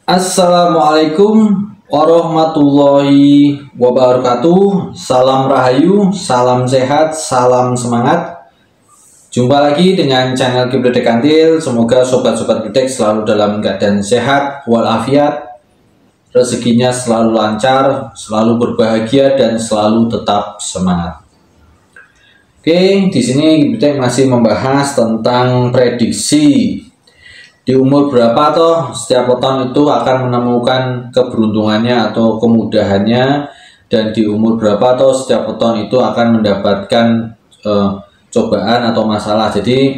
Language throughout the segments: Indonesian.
Assalamualaikum warahmatullahi wabarakatuh. Salam rahayu, salam sehat, salam semangat. Jumpa lagi dengan channel Kibledek Kantil. Semoga sobat-sobat Kibledek selalu dalam keadaan sehat walafiat, rezekinya selalu lancar, selalu berbahagia dan selalu tetap semangat. Oke, di sini Kibledek masih membahas tentang prediksi. Di umur berapa toh setiap weton itu akan menemukan keberuntungannya atau kemudahannya, dan di umur berapa toh setiap weton itu akan mendapatkan cobaan atau masalah. Jadi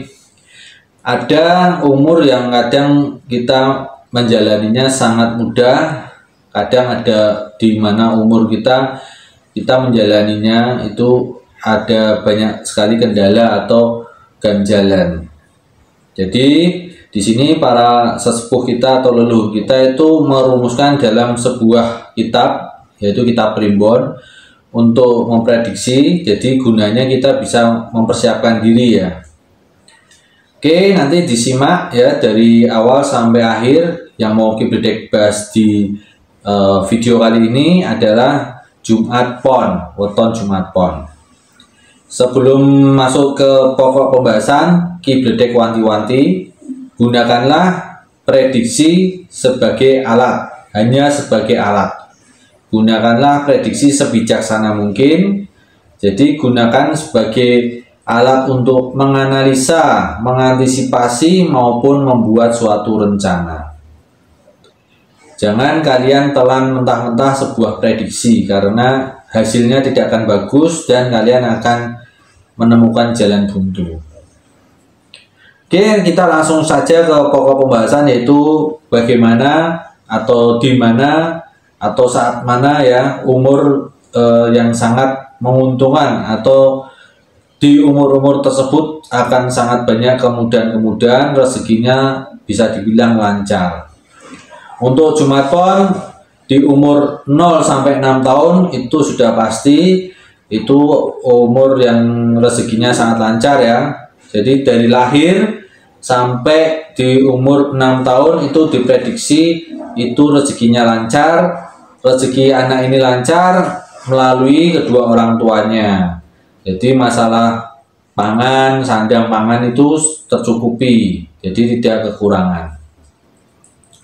ada umur yang kadang kita menjalaninya sangat mudah, kadang ada di mana umur kita menjalaninya itu ada banyak sekali kendala atau ganjalan. Jadi di sini para sesepuh kita atau leluhur kita itu merumuskan dalam sebuah kitab, yaitu kitab primbon, untuk memprediksi. Jadi gunanya kita bisa mempersiapkan diri ya. Oke, nanti disimak ya dari awal sampai akhir. Yang mau Kibledek bahas di video kali ini adalah Jumat Pon, weton Jumat Pon. Sebelum masuk ke pokok pembahasan, Kibledek wanti-wanti, gunakanlah prediksi sebagai alat, hanya sebagai alat. Gunakanlah prediksi sebijaksana mungkin. Jadi gunakan sebagai alat untuk menganalisa, mengantisipasi maupun membuat suatu rencana. Jangan kalian telan mentah-mentah sebuah prediksi, karena hasilnya tidak akan bagus dan kalian akan menemukan jalan buntu. Oke, kita langsung saja ke pokok pembahasan, yaitu bagaimana atau di mana atau saat mana ya umur yang sangat menguntungkan, atau di umur-umur tersebut akan sangat banyak kemudahan-kemudahan, rezekinya bisa dibilang lancar. Untuk Jumat Pon di umur 0 sampai 6 tahun itu sudah pasti itu umur yang rezekinya sangat lancar ya. Jadi dari lahir sampai di umur 6 tahun itu diprediksi itu rezekinya lancar. Rezeki anak ini lancar melalui kedua orang tuanya. Jadi masalah pangan, sandang pangan itu tercukupi, jadi tidak kekurangan.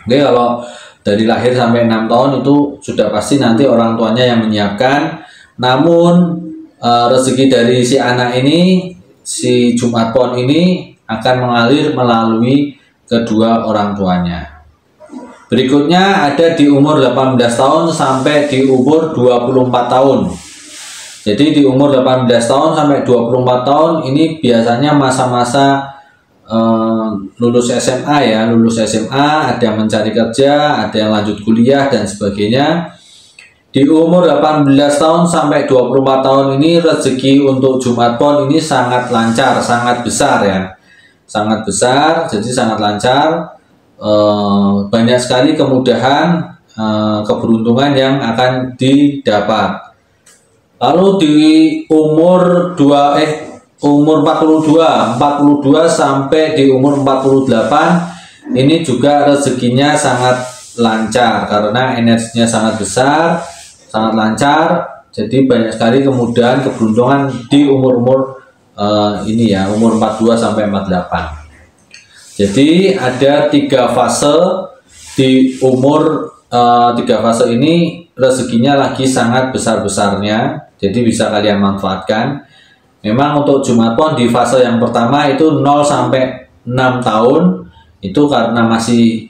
Oke, kalau dari lahir sampai 6 tahun itu sudah pasti nanti orang tuanya yang menyiapkan. Namun rezeki dari si anak ini, si Jumat Pon ini akan mengalir melalui kedua orang tuanya. Berikutnya ada di umur 18 tahun sampai di umur 24 tahun. Jadi di umur 18 tahun sampai 24 tahun ini biasanya masa-masa lulus SMA ya, lulus SMA, ada yang mencari kerja, ada yang lanjut kuliah dan sebagainya. Di umur 18 tahun sampai 24 tahun ini rezeki untuk Jumat Pon ini sangat lancar, sangat besar ya. Sangat besar, jadi sangat lancar. Banyak sekali kemudahan, keberuntungan yang akan didapat. Lalu di umur 42 sampai di umur 48 ini juga rezekinya sangat lancar karena energinya sangat besar, sangat lancar. Jadi banyak sekali kemudahan, keberuntungan di umur-umur ini ya, umur 42 sampai 48. Jadi ada 3 fase di umur 3 fase ini rezekinya lagi sangat besar-besarnya. Jadi bisa kalian manfaatkan. Memang untuk Jumat Pon di fase yang pertama itu 0 sampai 6 tahun itu karena masih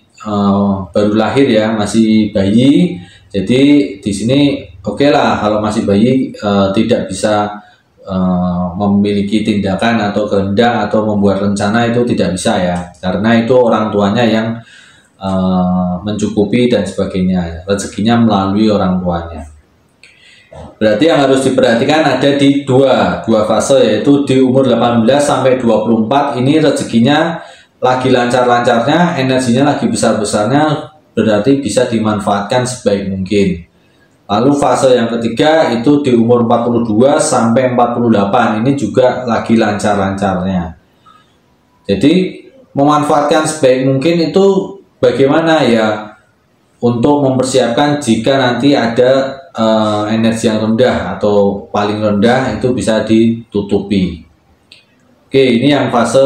baru lahir ya, masih bayi. Jadi di sini oke lah kalau masih bayi, tidak bisa memiliki tindakan atau kehendak atau membuat rencana, itu tidak bisa ya, karena itu orang tuanya yang mencukupi dan sebagainya, rezekinya melalui orang tuanya. Berarti yang harus diperhatikan ada di dua fase, yaitu di umur 18 sampai 24 ini rezekinya lagi lancar-lancarnya, energinya lagi besar-besarnya, berarti bisa dimanfaatkan sebaik mungkin. Lalu fase yang ketiga itu di umur 42 sampai 48 ini juga lagi lancar-lancarnya. Jadi memanfaatkan sebaik mungkin itu bagaimana ya? untuk mempersiapkan jika nanti ada energi yang rendah atau paling rendah itu bisa ditutupi. Oke, ini yang fase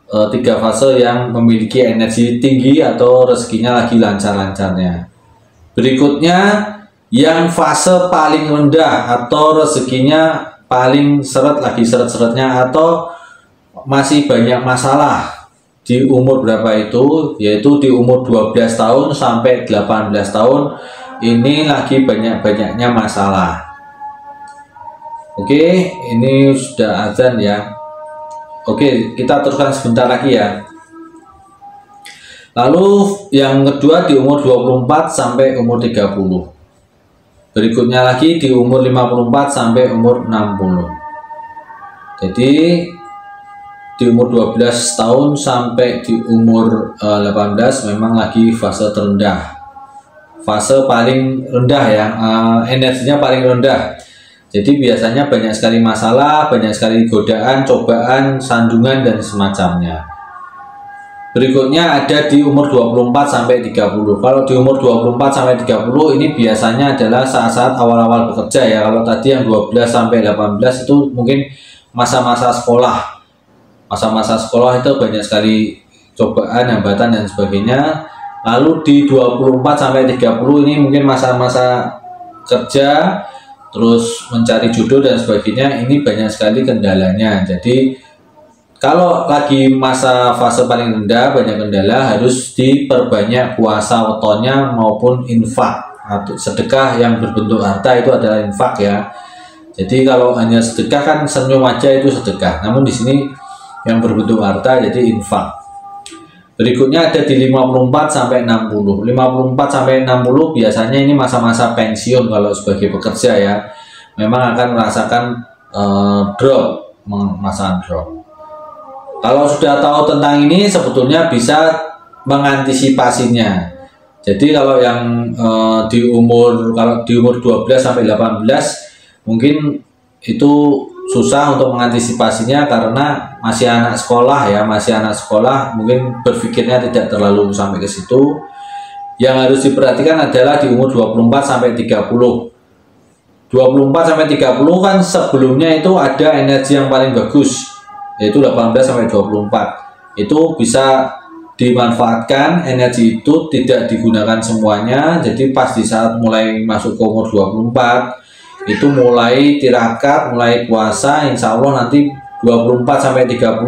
3 fase yang memiliki energi tinggi atau rezekinya lagi lancar-lancarnya. Berikutnya yang fase paling rendah atau rezekinya paling seret, lagi seret-seretnya atau masih banyak masalah di umur berapa itu, yaitu di umur 12 tahun sampai 18 tahun. Ini lagi banyak-banyaknya masalah. Oke, ini sudah azan ya. Oke, kita teruskan sebentar lagi ya. Lalu yang kedua di umur 24 sampai umur 30. Berikutnya lagi di umur 54 sampai umur 60. Jadi di umur 12 tahun sampai di umur 18 memang lagi fase terendah. Fase paling rendah ya, energinya paling rendah. Jadi biasanya banyak sekali masalah, banyak sekali godaan, cobaan, sandungan dan semacamnya. Berikutnya ada di umur 24 sampai 30. Kalau di umur 24 sampai 30 ini biasanya adalah saat-saat awal-awal bekerja ya. Kalau tadi yang 12 sampai 18 itu mungkin masa-masa sekolah. Masa-masa sekolah itu banyak sekali cobaan, hambatan dan sebagainya. Lalu di 24 sampai 30 ini mungkin masa-masa kerja, terus mencari jodoh dan sebagainya, ini banyak sekali kendalanya. Jadi kalau lagi masa fase paling rendah banyak kendala, harus diperbanyak puasa wetonnya maupun infak atau sedekah yang berbentuk harta, itu adalah infak ya. Jadi kalau hanya sedekah kan senyum aja itu sedekah, namun di sini yang berbentuk harta jadi infak. Berikutnya ada di 54 sampai 60. 54 sampai 60 biasanya ini masa-masa pensiun kalau sebagai pekerja ya. Memang akan merasakan drop, masa drop. Kalau sudah tahu tentang ini sebetulnya bisa mengantisipasinya. Jadi kalau yang di umur 12 sampai 18 mungkin itu susah untuk mengantisipasinya karena masih anak sekolah ya, mungkin berpikirnya tidak terlalu sampai ke situ. Yang harus diperhatikan adalah di umur 24 sampai 30. 24 sampai 30 kan sebelumnya itu ada energi yang paling bagus, yaitu 18 sampai 24. Itu bisa dimanfaatkan, energi itu tidak digunakan semuanya. Jadi pas di saat mulai masuk ke umur 24 itu mulai tirakat, mulai puasa, insya Allah nanti 24 sampai 30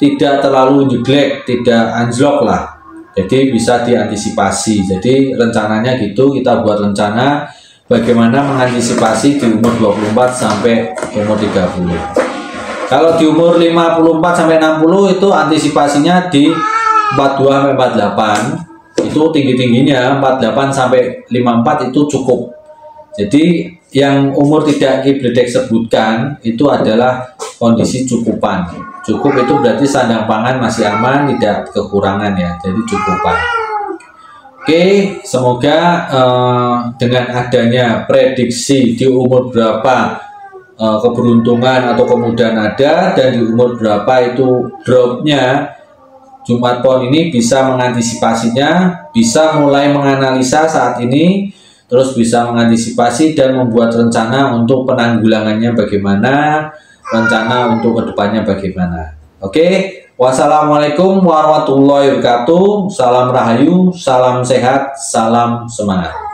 tidak terlalu jelek, tidak anjlok lah. Jadi bisa diantisipasi. Jadi rencananya gitu, kita buat rencana bagaimana mengantisipasi di umur 24 sampai umur 30. Kalau di umur 54 sampai 60 itu antisipasinya di 42 sampai 48. Itu tinggi-tingginya 48 sampai 54 itu cukup. Jadi yang umur tidak Ki Bledek sebutkan itu adalah kondisi cukupan. Cukup itu berarti sandang pangan masih aman, tidak kekurangan ya. Jadi cukupan. Oke, semoga dengan adanya prediksi di umur berapa keberuntungan atau kemudahan ada, dan di umur berapa itu dropnya, Jumat Pon ini bisa mengantisipasinya, bisa mulai menganalisa saat ini, terus bisa mengantisipasi dan membuat rencana untuk penanggulangannya bagaimana, rencana untuk kedepannya bagaimana. Oke, wassalamualaikum warahmatullahi wabarakatuh. Salam rahayu, salam sehat, salam semangat.